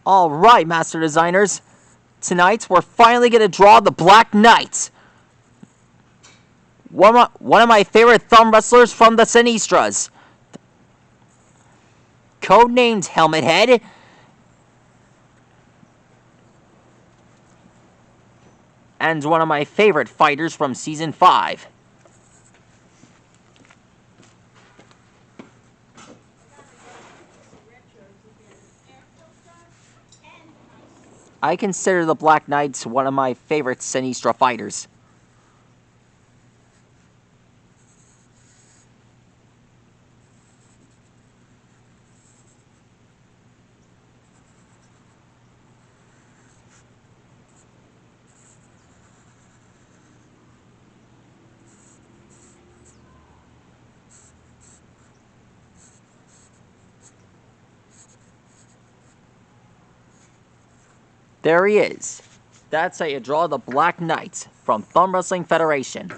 Alright, Master Designers. Tonight, we're finally going to draw the Black Knight. One of my favorite thumb wrestlers from the Sinistras. Codenamed Helmet Head. And one of my favorite fighters from Season 5. I consider the Black Knight one of my favorite Sinistra fighters. There he is. That's how you draw the Black Knight from Thumb Wrestling Federation.